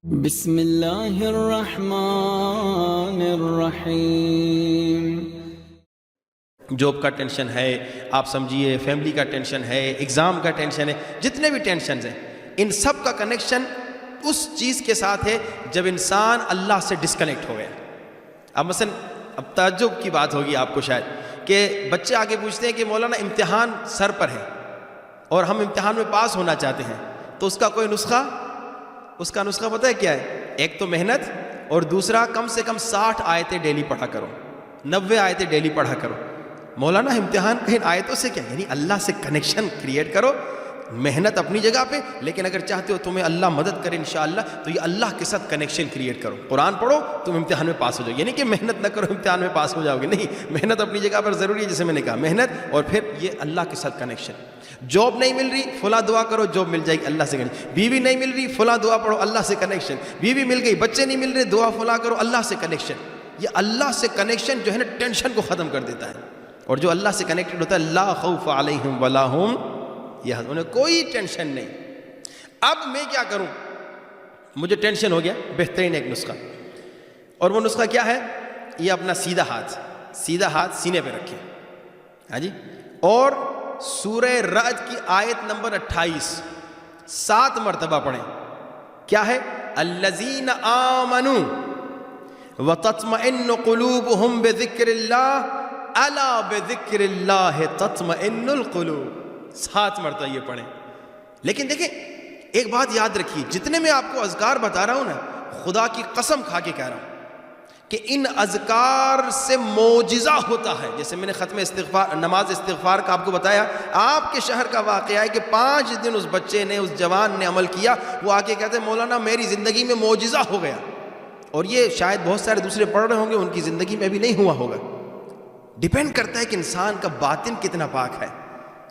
بسم اللہ الرحمن الرحیم۔ جاب کا ٹینشن ہے، آپ سمجھیے فیملی کا ٹینشن ہے، ایگزام کا ٹینشن ہے، جتنے بھی ٹینشنز ہیں ان سب کا کنیکشن اس چیز کے ساتھ ہے جب انسان اللہ سے ڈسکنیکٹ ہو گیا۔ اب مثلا اب تعجب کی بات ہوگی آپ کو شاید کہ بچے آگے پوچھتے ہیں کہ مولانا امتحان سر پر ہے اور ہم امتحان میں پاس ہونا چاہتے ہیں، تو اس کا کوئی نسخہ؟ اس کا نسخہ پتہ ہے کیا ہے؟ ایک تو محنت، اور دوسرا کم سے کم 60 آیتیں ڈیلی پڑھا کرو، 90 آیتیں ڈیلی پڑھا کرو۔ مولانا امتحان کہیں آیتوں سے کیا؟ یعنی اللہ سے کنیکشن کریٹ کرو، محنت اپنی جگہ پہ، لیکن اگر چاہتے ہو تمہیں اللہ مدد کرے انشاءاللہ تو یہ اللہ کے ساتھ کنیکشن کریٹ کرو۔ قرآن پڑھو تم امتحان میں پاس ہو جاؤ، یعنی کہ محنت نہ کرو امتحان میں پاس ہو جاؤ گے، نہیں، محنت اپنی جگہ پر ضروری ہے، جیسے میں نے کہا محنت، اور پھر یہ اللہ کے ساتھ کنیکشن۔ جاب نہیں مل رہی، فلاں دعا کرو جاب مل جائے گی، اللہ سے کنیکشن۔ بیوی نہیں مل رہی، فلاں دعا پڑھو، اللہ سے کنیکشن۔ بیوی مل گئی، بچے نہیں مل رہے، دعا فلاں کرو، اللہ سے کنیکشن۔ یہ اللہ سے کنیکشن جو ہے نا ٹینشن کو ختم کر دیتا ہے، اور جو اللہ سے کنیکٹڈ ہوتا ہے لا خوف علیہم ولا ہم یحزنون، انہیں کوئی ٹینشن نہیں۔ اب میں کیا کروں؟ مجھے ٹینشن ہو گیا، بہترین ایک نسخہ، اور وہ نسخہ کیا ہے؟ یہ اپنا سیدھا ہاتھ سینے پہ رکھیں، ہاں جی، اور سورہ رعد کی آیت نمبر 28 7 مرتبہ پڑھیں۔ کیا ہے؟ الذین آمنوا وتطمئن قلوبهم بذکر اللہ الا بذکر اللہ تطمئن القلوب، 7 مرتبہ یہ پڑھیں۔ لیکن دیکھیں ایک بات یاد رکھیے، جتنے میں آپ کو اذکار بتا رہا ہوں نا، خدا کی قسم کھا کے کہہ رہا ہوں کہ ان اذکار سے معجزہ ہوتا ہے۔ جیسے میں نے ختم استغفار، نماز استغفار کا آپ کو بتایا، آپ کے شہر کا واقعہ ہے کہ 5 دن اس بچے نے، اس جوان نے عمل کیا، وہ آ کے کہتے ہیں مولانا میری زندگی میں معجزہ ہو گیا، اور یہ شاید بہت سارے دوسرے پڑھ رہے ہوں گے، ان کی زندگی میں بھی نہیں ہوا ہوگا۔ ڈیپینڈ کرتا ہے کہ انسان کا باطن کتنا پاک ہے،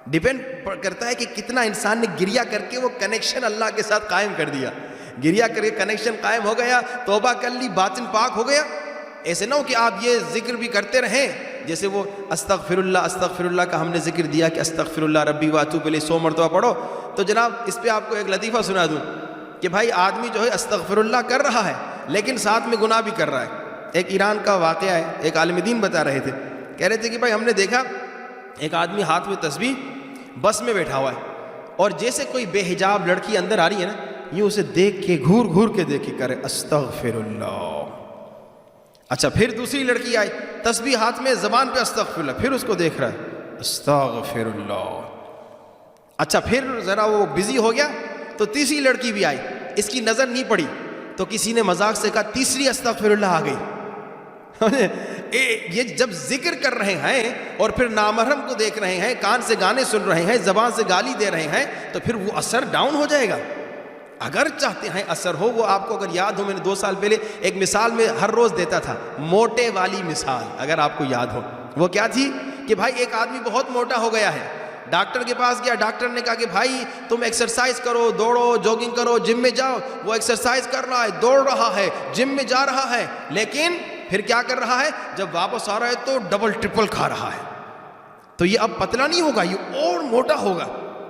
ڈیپینڈ کرتا ہے کہ کتنا انسان نے گریہ کر کے وہ کنیکشن اللہ کے ساتھ قائم کر دیا۔ گریہ کر کے کنیکشن قائم ہو گیا، توبہ کر لی، باطن پاک ہو گیا۔ ایسے نہ ہو کہ آپ یہ ذکر بھی کرتے رہیں، جیسے وہ استغفر اللہ کا ہم نے ذکر دیا کہ استغفر اللہ ربی واتوب الیہ 100 مرتبہ پڑھو، تو جناب اس پہ آپ کو ایک لطیفہ سنا دوں کہ بھائی آدمی جو ہے استغفر اللہ کر رہا ہے لیکن ساتھ میں گناہ بھی کر رہا ہے۔ ایک ایران کا واقعہ ہے، ایک عالم دین بتا رہے تھے، کہہ رہے تھے کہ بھائی ہم نے دیکھا ایک آدمی ہاتھ میں تسبیح بس میں بیٹھا ہوا ہے، اور جیسے کوئی بے حجاب لڑکی اندر آ رہی ہے نا، یوں اسے دیکھ کے گھور کے دیکھ کے کرے استغفر اللہ۔ اچھا پھر دوسری لڑکی آئی، تسبیح ہاتھ میں، زبان پہ استغفر اللہ، پھر اس کو دیکھ رہا ہے استغفر اللہ۔ اچھا پھر ذرا وہ بزی ہو گیا تو تیسری لڑکی بھی آئی، اس کی نظر نہیں پڑی تو کسی نے مذاق سے کہا تیسری استغفر اللہ آ گئی۔ یہ جب ذکر کر رہے ہیں اور پھر نامحرم کو دیکھ رہے ہیں، کان سے گانے سن رہے ہیں، زبان سے گالی دے رہے ہیں، تو پھر وہ اثر ڈاؤن ہو جائے گا۔ اگر چاہتے ہیں اثر ہو، وہ آپ کو اگر یاد ہو، میں نے 2 سال پہلے ایک مثال میں ہر روز دیتا تھا، موٹے والی مثال، اگر آپ کو یاد ہو، وہ کیا تھی کہ بھائی ایک آدمی بہت موٹا ہو گیا ہے، ڈاکٹر کے پاس گیا، ڈاکٹر نے کہا کہ بھائی تم ایکسرسائز کرو، دوڑو، جوگنگ کرو، جم میں جاؤ۔ وہ ایکسرسائز کر رہا ہے، دوڑ رہا ہے، جم میں جا رہا ہے، لیکن پھر کیا کر رہا ہے؟ جب واپس آ رہا ہے تو ڈبل ٹرپل کھا رہا ہے، تو یہ اب پتلا نہیں ہوگا، یہ اور موٹا ہوگا۔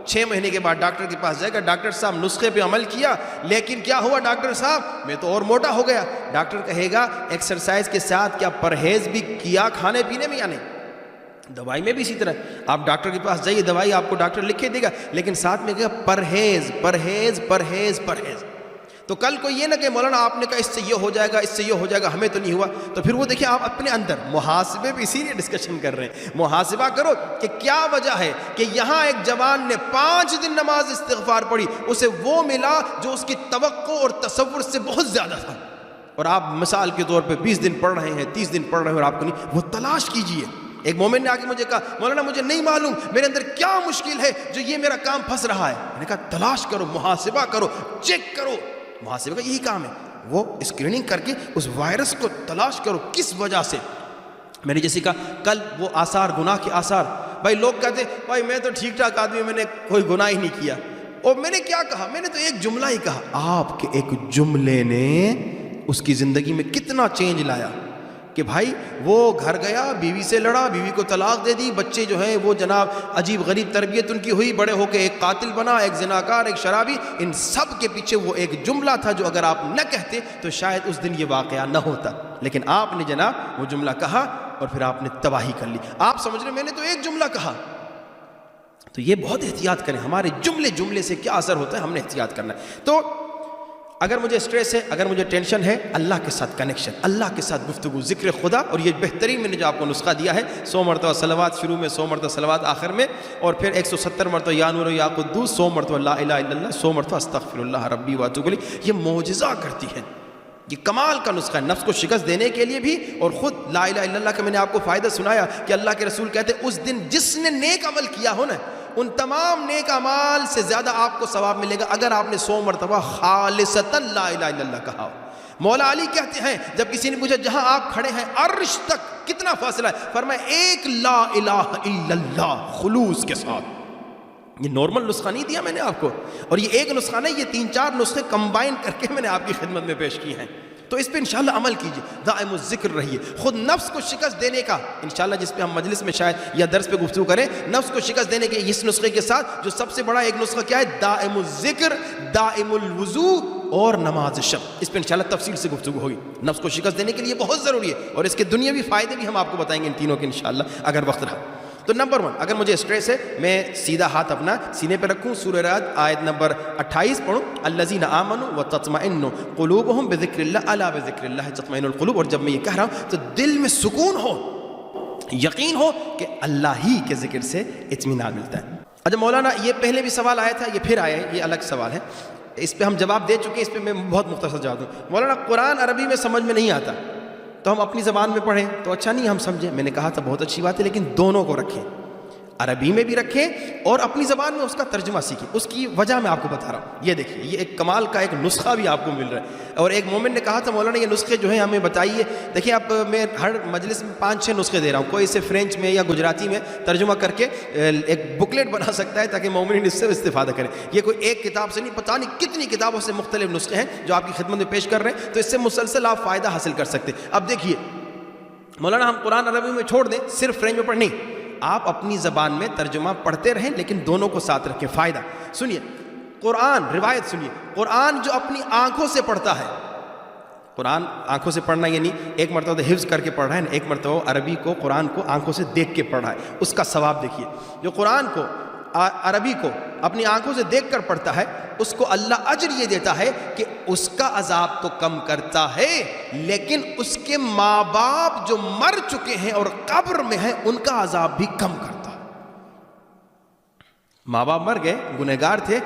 6 مہینے کے بعد ڈاکٹر کے پاس جائے گا، ڈاکٹر صاحب نسخے پہ عمل کیا، لیکن کیا ہوا ڈاکٹر صاحب؟ میں تو اور موٹا ہو گیا۔ ڈاکٹر کہے گا ایکسرسائز کے ساتھ کیا پرہیز بھی کیا کھانے پینے میں یا نہیں؟ دوائی میں بھی اسی طرح، آپ ڈاکٹر کے پاس جائیے، دوائی آپ کو ڈاکٹر لکھ کے دے گا، لیکن ساتھ میں کہے گا پرہیز پرہیز پرہیز پرہیز۔ تو کل کو یہ نہ کہ مولانا آپ نے کہا اس سے یہ ہو جائے گا، اس سے یہ ہو جائے گا، ہمیں تو نہیں ہوا، تو پھر وہ دیکھیں آپ اپنے اندر محاسبے پہ اسی لیے ڈسکشن کر رہے ہیں، محاسبہ کرو کہ کیا وجہ ہے کہ یہاں ایک جوان نے 5 دن نماز استغفار پڑھی، اسے وہ ملا جو اس کی توقع اور تصور سے بہت زیادہ تھا، اور آپ مثال کے طور پہ 20 دن پڑھ رہے ہیں، 30 دن پڑھ رہے ہیں اور آپ کو نہیں۔ وہ تلاش کیجئے۔ ایک مومن نے آ کے مجھے کہا مولانا مجھے نہیں معلوم میرے اندر کیا مشکل ہے جو یہ میرا کام پھنس رہا ہے۔ میں نے کہا تلاش کرو، محاسبہ کرو، چیک کرو۔ محاسبہ کا یہی کام ہے، وہ اسکریننگ کر کے اس وائرس کو تلاش کرو کس وجہ سے۔ میں نے جیسے کہا کل وہ آثار، گناہ کے آثار، بھائی لوگ کہتے ہیں بھائی میں تو ٹھیک ٹھاک آدمی، میں نے کوئی گناہ ہی نہیں کیا، اور میں نے کیا کہا؟ میں نے تو ایک جملہ ہی کہا، آپ کے ایک جملے نے اس کی زندگی میں کتنا چینج لایا، کہ بھائی وہ گھر گیا، بیوی سے لڑا، بیوی کو طلاق دے دی، بچے جو ہیں وہ جناب عجیب غریب تربیت ان کی ہوئی، بڑے ہو کے ایک قاتل بنا، ایک زناکار، ایک شرابی. ان سب کے پیچھے وہ ایک جملہ تھا جو اگر آپ نہ کہتے تو شاید اس دن یہ واقعہ نہ ہوتا، لیکن آپ نے جناب وہ جملہ کہا اور پھر آپ نے تباہی کر لی. آپ سمجھ رہے میں نے تو ایک جملہ کہا. تو یہ بہت احتیاط کریں، ہمارے جملے سے کیا اثر ہوتا ہے، ہم نے احتیاط کرنا ہے. تو اگر مجھے اسٹریس ہے، اگر مجھے ٹینشن ہے، اللہ کے ساتھ کنیکشن، اللہ کے ساتھ گفتگو، ذکر خدا. اور یہ بہترین میں نے جو آپ کو نسخہ دیا ہے، 100 مرتبہ صلوات شروع میں، 100 مرتبہ صلوات آخر میں، اور پھر 170 مرتبہ یا نور یا قدوس، 100 مرتبہ لا الہ الا اللہ، 100 مرتبہ استغفر اللہ ربی واتوب الیہ. یہ معجزہ کرتی ہے، یہ کمال کا نسخہ ہے نفس کو شکست دینے کے لیے بھی. اور خود لا الہ الا اللہ کا میں نے آپ کو فائدہ سنایا کہ اللہ کے رسول کہتے ہیں اس دن جس نے نیک عمل کیا ہو نا، ان تمام نیک اعمال سے زیادہ آپ کو ثواب ملے گا اگر آپ نے 100 مرتبہ خالصتاً لا الہ الا اللہ کہا ہو. مولا علی کہتے ہیں جب کسی نے پوچھا جہاں آپ کھڑے ہیں عرش تک کتنا فاصلہ ہے، فرمایا ایک لا الہ الا اللہ خلوص کے ساتھ. یہ نارمل نسخہ نہیں دیا میں نے آپ کو، اور یہ ایک نسخہ نہیں، یہ 3-4 نسخے کمبائن کر کے میں نے آپ کی خدمت میں پیش کی ہیں. تو اس پہ انشاءاللہ عمل کیجئے، دائم الذکر رہیے. خود نفس کو شکست دینے کا انشاءاللہ، جس پہ ہم مجلس میں شاید یا درس پہ گفتگو کریں، نفس کو شکست دینے کے اس نسخے کے ساتھ جو سب سے بڑا ایک نسخہ کیا ہے، دائم الذکر، دائم الوضو اور نماز شب. اس پہ انشاءاللہ تفصیل سے گفتگو ہوگی. نفس کو شکست دینے کے لیے بہت ضروری ہے، اور اس کے دنیاوی فائدے بھی ہم آپ کو بتائیں گے ان تینوں کے انشاءاللہ اگر وقت رہا. تو نمبر 1، اگر مجھے اسٹریس ہے میں سیدھا ہاتھ اپنا سینے پہ رکھوں، سورہ رعد آیت نمبر 28 پڑھوں، الذین آمنوا وتطمئن قلوبہم بذکر اللہ، الا بذکر اللہ تطمئن القلوب. اور جب میں یہ کہہ رہا ہوں تو دل میں سکون ہو، یقین ہو کہ اللہ ہی کے ذکر سے اطمینان ملتا ہے. اچھا مولانا یہ پہلے بھی سوال آیا تھا، یہ پھر آیا ہے، یہ الگ سوال ہے، اس پہ ہم جواب دے چکے ہیں، اس پہ میں بہت مختصر جواب دوں. مولانا قرآن عربی میں سمجھ میں نہیں آتا تو ہم اپنی زبان میں پڑھیں تو اچھا نہیں، ہم سمجھیں. میں نے کہا تھا بہت اچھی بات ہے، لیکن دونوں کو رکھیں، عربی میں بھی رکھیں اور اپنی زبان میں اس کا ترجمہ سیکھیں. اس کی وجہ میں آپ کو بتا رہا ہوں. یہ دیکھیے، یہ ایک کمال کا ایک نسخہ بھی آپ کو مل رہا ہے. اور ایک مومن نے کہا تھا مولانا یہ نسخے جو ہیں ہمیں بتائیے. دیکھیں اب میں ہر مجلس میں 5-6 نسخے دے رہا ہوں، کوئی اسے فرینچ میں یا گجراتی میں ترجمہ کر کے ایک بکلیٹ بنا سکتا ہے تاکہ مومن اس سے استفادہ کریں. یہ کوئی ایک کتاب سے نہیں، پتہ نہیں کتنی کتابوں سے مختلف نسخے ہیں جو آپ کی خدمت میں پیش کر رہے ہیں، تو اس سے مسلسل آپ فائدہ حاصل کر سکتے. اب دیکھیے مولانا ہم قرآن عربی میں چھوڑ دیں، صرف فرینچ میں پڑھیں، آپ اپنی زبان میں ترجمہ پڑھتے رہیں لیکن دونوں کو ساتھ رکھیں. فائدہ سنیے، قرآن روایت سنیے، قرآن جو اپنی آنکھوں سے پڑھتا ہے، قرآن آنکھوں سے پڑھنا یعنی ایک مرتبہ تو حفظ کر کے پڑھ رہا ہے، ایک مرتبہ عربی کو قرآن کو آنکھوں سے دیکھ کے پڑھ رہا ہے، اس کا ثواب دیکھیے. جو قرآن کو عربی کو اپنی آنکھوں سے دیکھ کر پڑھتا ہے اس کو اللہ اجر یہ دیتا ہے کہ اس کا عذاب تو کم کرتا ہے، لیکن اس کے ماں باپ جو مر چکے ہیں اور قبر میں ہیں ان کا عذاب بھی کم کرتا ہے. ماں باپ مر گئے، گنہگار تھے،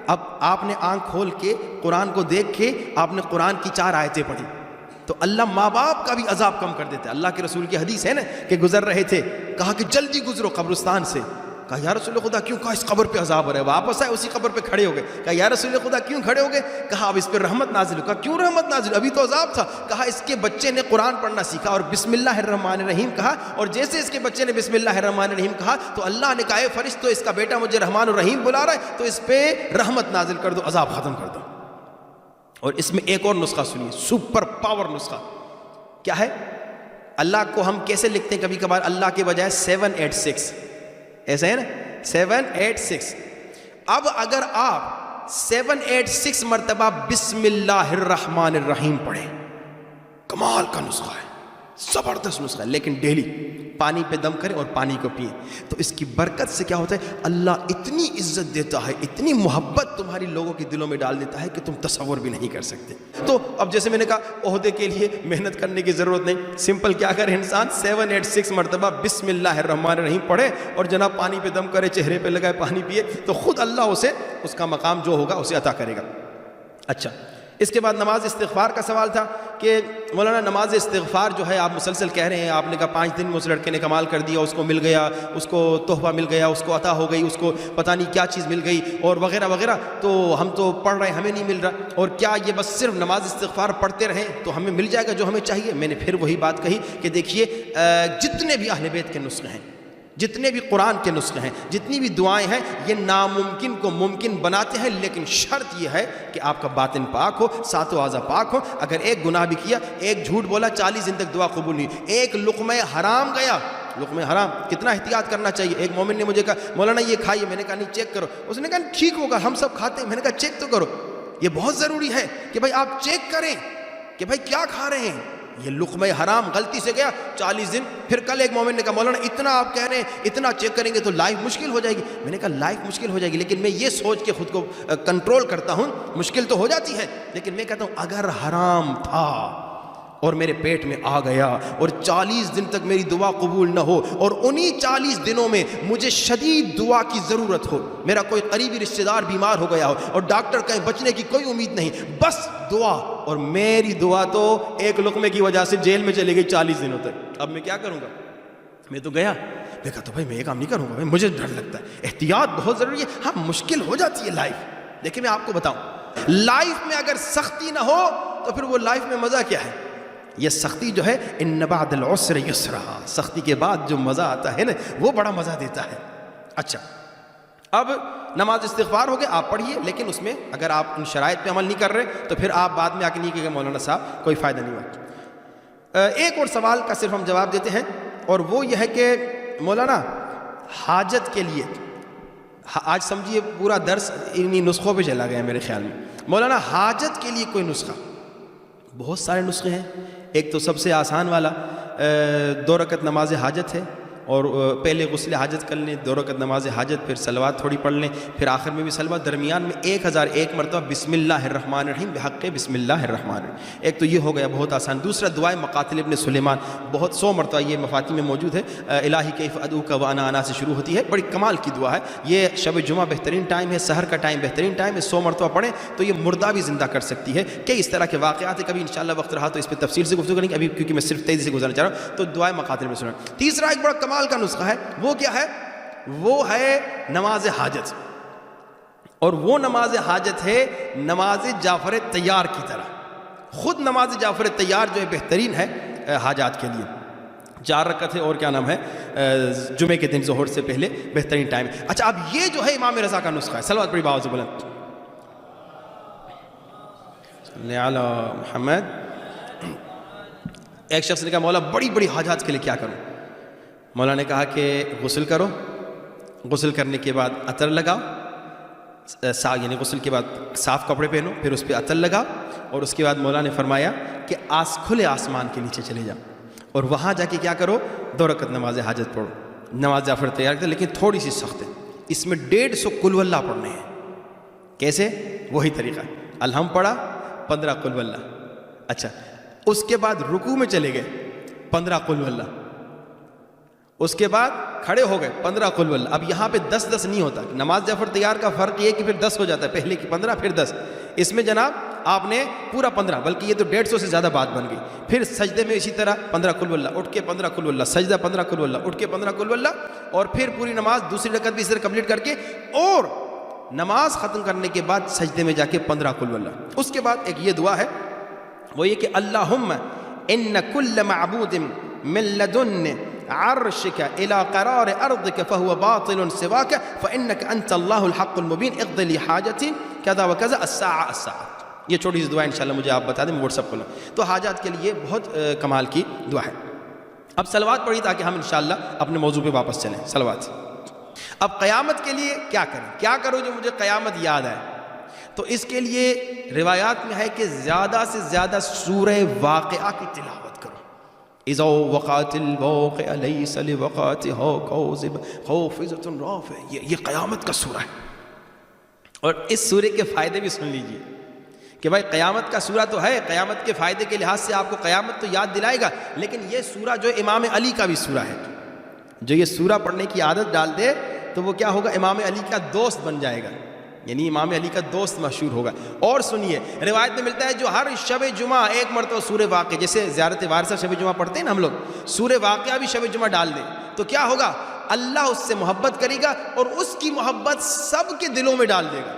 اب آپ نے آنکھ کھول کے قرآن کو دیکھ کے آپ نے قرآن کی 4 آیتیں پڑھی تو اللہ ماں باپ کا بھی عذاب کم کر دیتا ہے. اللہ کے رسول کی حدیث ہے نا کہ گزر رہے تھے، کہا کہ جلدی گزرو قبرستان سے. کہا یا رسول خدا کیوں؟ کہا اس قبر پہ عذاب ہو رہا ہے. واپس آئے اسی قبر پہ کھڑے ہو گئے. کہا یا رسول خدا کیوں کھڑے ہو گئے؟ کہا اب اس پہ رحمت نازل ہو. کہا کیوں رحمت نازل؟ ابھی تو عذاب تھا. کہا اس کے بچے نے قرآن پڑھنا سیکھا اور بسم اللہ الرحمن الرحیم کہا، اور جیسے اس کے بچے نے بسم اللہ الرحمن الرحیم کہا تو اللہ نے کہا اے فرشتو اس کا بیٹا مجھے رحمان الرحیم بلا رہا ہے تو اس پہ رحمت نازل کر دو، عذاب ختم کر دو. اور اس میں ایک اور نسخہ سنیے، سپر پاور نسخہ. کیا ہے؟ اللہ کو ہم کیسے لکھتے ہیں کبھی کبھار اللہ کے بجائے 786، ایسا ہے نا 786. اب اگر آپ 786 مرتبہ بسم اللہ الرحمن الرحیم پڑھیں، کمال کا نسخہ ہے، زبردست نسخہ ہے، لیکن ڈیلی پانی پہ دم کریں اور پانی کو پئیں تو اس کی برکت سے کیا ہوتا ہے، اللہ اتنی عزت دیتا ہے، اتنی محبت تمہاری لوگوں کے دلوں میں ڈال دیتا ہے کہ تم تصور بھی نہیں کر سکتے. تو اب جیسے میں نے کہا عہدے کے لیے محنت کرنے کی ضرورت نہیں، سمپل کیا کرے انسان 786 مرتبہ بسم اللہ الرحمن الرحیم پڑھے اور جناب پانی پہ دم کرے، چہرے پہ لگائے، پانی پیے تو خود اللہ اسے اس کا مقام جو ہوگا اسے عطا کرے گا. اچھا اس کے بعد نماز استغفار کا سوال تھا کہ مولانا نماز استغفار جو ہے آپ مسلسل کہہ رہے ہیں، آپ نے کہا 5 دن میں اس لڑکے نے کمال کر دیا، اس کو مل گیا، اس کو تحفہ مل گیا، اس کو عطا ہو گئی، اس کو پتہ نہیں کیا چیز مل گئی اور وغیرہ وغیرہ، تو ہم تو پڑھ رہے ہیں ہمیں نہیں مل رہا، اور کیا یہ بس صرف نماز استغفار پڑھتے رہیں تو ہمیں مل جائے گا جو ہمیں چاہیے؟ میں نے پھر وہی بات کہی کہ دیکھیے جتنے بھی اہل بیت کے نسخے ہیں جتنے بھی قرآن کے نسخے ہیں، جتنی بھی دعائیں ہیں، یہ ناممکن کو ممکن بناتے ہیں، لیکن شرط یہ ہے کہ آپ کا باطن پاک ہو، ساتوں اعضاء پاک ہو۔ اگر ایک گناہ بھی کیا، ایک جھوٹ بولا، 40 دن تک دعا قبول نہیں، ایک لقمہ حرام گیا، لقمہ حرام، کتنا احتیاط کرنا چاہیے۔ ایک مومن نے مجھے کہا مولانا یہ کھائیے، میں نے کہا نہیں چیک کرو، اس نے کہا ٹھیک ہوگا ہم سب کھاتے ہیں، میں نے کہا چیک تو کرو۔ یہ بہت ضروری ہے کہ بھائی آپ چیک کریں کہ بھائی کیا کھا رہے ہیں۔ یہ لقمہ حرام غلطی سے گیا، 40 دن۔ پھر کل ایک مومن نے کہا مولانا اتنا آپ کہہ رہے ہیں، اتنا چیک کریں گے تو لائف مشکل ہو جائے گی۔ میں نے کہا لائف مشکل ہو جائے گی، لیکن میں یہ سوچ کے خود کو کنٹرول کرتا ہوں، مشکل تو ہو جاتی ہے، لیکن میں کہتا ہوں اگر حرام تھا اور میرے پیٹ میں آ گیا اور 40 دن تک میری دعا قبول نہ ہو، اور انہی 40 دنوں میں مجھے شدید دعا کی ضرورت ہو، میرا کوئی قریبی رشتہ دار بیمار ہو گیا ہو اور ڈاکٹر کہیں بچنے کی کوئی امید نہیں، بس دعا، اور میری دعا تو ایک لقمے کی وجہ سے جیل میں چلے گئی 40 دنوں تک، اب میں کیا کروں گا؟ میں تو گیا، میں کہا تو بھائی میں یہ کام نہیں کروں گا، مجھے ڈر لگتا ہے۔ احتیاط بہت ضروری ہے۔ ہاں مشکل ہو جاتی ہے لائف، دیکھیں میں آپ کو بتاؤں، لائف میں اگر سختی نہ ہو تو پھر وہ لائف میں مزہ کیا ہے؟ یہ سختی جو ہے ان بعد العسر یسرا، سختی کے بعد جو مزہ آتا ہے نا وہ بڑا مزہ دیتا ہے۔ اچھا اب نماز استغفار ہو گئے، آپ پڑھیے، لیکن اس میں اگر آپ ان شرائط پہ عمل نہیں کر رہے تو پھر آپ بعد میں آ کے نہیں کہے مولانا صاحب کوئی فائدہ نہیں ہوا۔ ایک اور سوال کا صرف ہم جواب دیتے ہیں، اور وہ یہ ہے کہ مولانا حاجت کے لیے، آج سمجھیے پورا درس انہی نسخوں پہ چلا گیا میرے خیال میں، مولانا حاجت کے لیے کوئی نسخہ؟ بہت سارے نسخے ہیں۔ ایک تو سب سے آسان والا 2 رکعت نماز حاجت ہے، اور پہلے غسل حاجت کر لیں، 2 رکعت نماز حاجت، پھر صلوات تھوڑی پڑھ لیں، پھر آخر میں بھی صلوات، درمیان میں 1001 مرتبہ بسم اللہ الرحمن الرحیم بحق بسم اللہ الرحمن الرحیم۔ ایک تو یہ ہو گیا بہت آسان۔ دوسرا دعائے مقاتل ابن سلیمان، بہت 100 مرتبہ یہ مفاتیح میں موجود ہے، الہی کیف ادعوک وانا انا سے شروع ہوتی ہے، بڑی کمال کی دعا ہے۔ یہ شب جمعہ بہترین ٹائم ہے، سحر کا ٹائم بہترین ٹائم ہے، 100 مرتبہ پڑھیں تو یہ مردہ بھی زندہ کر سکتی ہے۔ کئی اس طرح کے واقعات ہیں، کبھی انشاءاللہ وقت رہا تو اس پہ تفصیل سے گفتگو کریں گے، ابھی کیونکہ میں صرف تیزی سے گزارنا چاہ رہا ہوں۔ تو دعائے مقاتل ابن سلیمان۔ تیسرا ایک بڑا کمال کا نسخہ ہے، وہ کیا ہے؟ وہ ہے نماز حاجت، اور وہ نماز حاجت ہے نماز جعفر طیار کی طرح۔ خود نماز جعفر طیار جو ہے بہترین ہے حاجات کے لیے، 4 رکعت ہے، اور کیا نام ہے جمعے کے دن ظہر سے پہلے بہترین ٹائم ہے۔ اچھا اب یہ جو ہے امام رضا کا نسخہ ہے، صلوات پڑھی باؤ سے بلند صلی علی محمد۔ ایک شخص نے کہا مولا بڑی بڑی حاجات کے لیے کیا کروں؟ مولا نے کہا کہ غسل کرو، غسل کرنے کے بعد عطر لگاؤ، یعنی غسل کے بعد صاف کپڑے پہنو، پھر اس پہ عطر لگاؤ، اور اس کے بعد مولا نے فرمایا کہ کھلے آسمان کے نیچے چلے جاؤ، اور وہاں جا کے کیا کرو؟ 2 رکعت نماز حاجت پڑھو۔ نماز جعفر تیار کرتے لیکن تھوڑی سی سخت ہے، اس میں 150 قل واللہ پڑھنے ہیں۔ کیسے؟ وہی طریقہ، الحم پڑھا، 15 قل واللہ۔ اچھا اس کے بعد رکوع میں چلے گئے، 15 قل واللہ، اس کے بعد کھڑے ہو گئے، 15 قل واللہ۔ اب یہاں پہ 10 نہیں ہوتا، نماز جعفر تیار کا فرق یہ کہ پھر 10 ہو جاتا ہے، پہلے کی 15 پھر 10، اس میں جناب آپ نے پورا 15، بلکہ یہ تو 150 سے زیادہ بات بن گئی۔ پھر سجدے میں اسی طرح 15 قل واللہ، اٹھ کے 15 قل واللہ، سجدہ 15 قل واللہ، اٹھ کے 15 قل واللہ، اور پھر پوری نماز دوسری رکعت بھی اس طرح کمپلیٹ کر کے، اور نماز ختم کرنے کے بعد سجدے میں جا کے 15 قل واللہ۔ اس کے بعد ایک یہ دعا ہے، وہ یہ کہ اللہم ان کل معبود من لدن عرشك الى قرار ارضك فهو باطل سواك فانك انت الله الحق المبين اقض لي حاجتي كذا وكذا الساعه۔ یہ چھوٹی سی دعا انشاءاللہ مجھے آپ بتا دیں، میں واٹس ایپ کھولوں تو حاجات کے لیے بہت کمال کی دعا ہے۔ اب صلوات پڑھی تاکہ ہم انشاءاللہ اپنے موضوع پہ واپس چلیں۔ صلوات۔ اب قیامت کے لیے کیا کریں؟ کیا کرو جو مجھے قیامت یاد آئے؟ تو اس کے لیے روایات میں ہے کہ زیادہ سے زیادہ سورہ واقعہ کی تلاوت کرو۔ اذا وقعت الواقعہ لیس لوقعتها کاذب خافضۃ رافعہ، یہ قیامت کا سورہ ہے، اور اس سورے کے فائدے بھی سن لیجئے کہ بھائی قیامت کا سورہ تو ہے، قیامت کے فائدے کے لحاظ سے آپ کو قیامت تو یاد دلائے گا، لیکن یہ سورہ جو امام علی کا بھی سورہ ہے، جو یہ سورہ پڑھنے کی عادت ڈال دے تو وہ کیا ہوگا؟ امام علی کا دوست بن جائے گا، یعنی امام علی کا دوست مشہور ہوگا۔ اور سنیے روایت میں ملتا ہے جو ہر شب جمعہ ایک مرتبہ سورہ واقعہ، جیسے زیارت وارثہ شب جمعہ پڑھتے ہیں نا ہم لوگ، سورہ واقعہ بھی شب جمعہ ڈال دیں تو کیا ہوگا؟ اللہ اس سے محبت کرے گا اور اس کی محبت سب کے دلوں میں ڈال دے گا۔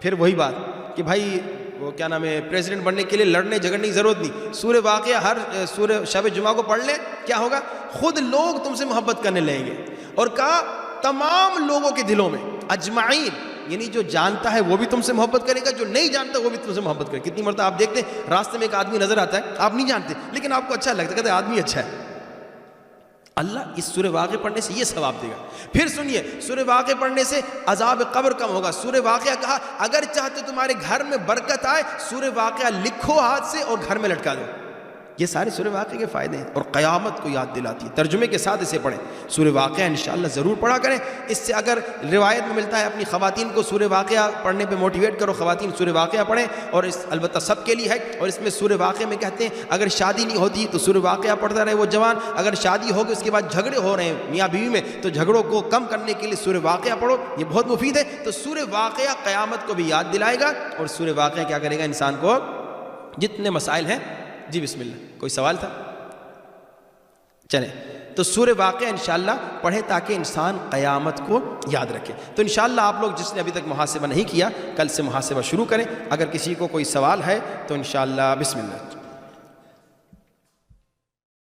پھر وہی بات کہ بھائی وہ کیا نام ہے، پریزیڈنٹ بننے کے لیے لڑنے جھگڑنے کی ضرورت نہیں، سورہ واقعہ ہر سورہ شب جمعہ کو پڑھ لیں، کیا ہوگا؟ خود لوگ تم سے محبت کرنے لگیں گے۔ اور کہا تمام لوگوں کے دلوں میں، اجمعین، یعنی جو جانتا ہے وہ بھی تم سے محبت کرے گا، جو نہیں جانتا وہ بھی تم سے محبت کرے گا۔ کتنی مرتبہ آپ دیکھتے ہیں راستے میں ایک آدمی نظر آتا ہے، آپ نہیں جانتے لیکن آپ کو اچھا لگتا ہے، کہتے ہیں آدمی اچھا ہے، اللہ اس سورہ واقعہ پڑھنے سے یہ ثواب دے گا۔ پھر سنیے، سورہ واقعہ پڑھنے سے عذاب قبر کم ہوگا۔ سورہ واقعہ کہا اگر چاہتے تمہارے گھر میں برکت آئے، سورہ واقعہ لکھو ہاتھ سے اور گھر میں لٹکا دو۔ یہ سارے سورہ واقعہ کے فائدے ہیں اور قیامت کو یاد دلاتی ہے۔ ترجمے کے ساتھ اسے پڑھیں، سورہ واقعہ انشاءاللہ ضرور پڑھا کریں۔ اس سے اگر روایت میں ملتا ہے اپنی خواتین کو سورہ واقعہ پڑھنے پہ موٹیویٹ کرو، خواتین سورہ واقعہ پڑھیں، اور اس البتہ سب کے لیے ہے۔ اور اس میں سورہ واقعہ میں کہتے ہیں اگر شادی نہیں ہوتی تو سورہ واقعہ پڑھتا رہے وہ جوان، اگر شادی ہوگی اس کے بعد جھگڑے ہو رہے ہیں میاں بیوی میں تو جھگڑوں کو کم کرنے کے لیے سورہ واقعہ پڑھو، یہ بہت مفید ہے۔ تو سورہ واقعہ قیامت کو بھی یاد دلائے گا، اور سورہ واقعہ کیا کرے گا انسان کو جتنے مسائل ہیں۔ جی بسم اللہ، کوئی سوال تھا؟ چلیں تو سورہ واقعہ انشاءاللہ پڑھیں تاکہ انسان قیامت کو یاد رکھے۔ تو انشاءاللہ آپ لوگ جس نے ابھی تک محاسبہ نہیں کیا کل سے محاسبہ شروع کریں۔ اگر کسی کو کوئی سوال ہے تو انشاءاللہ بسم اللہ۔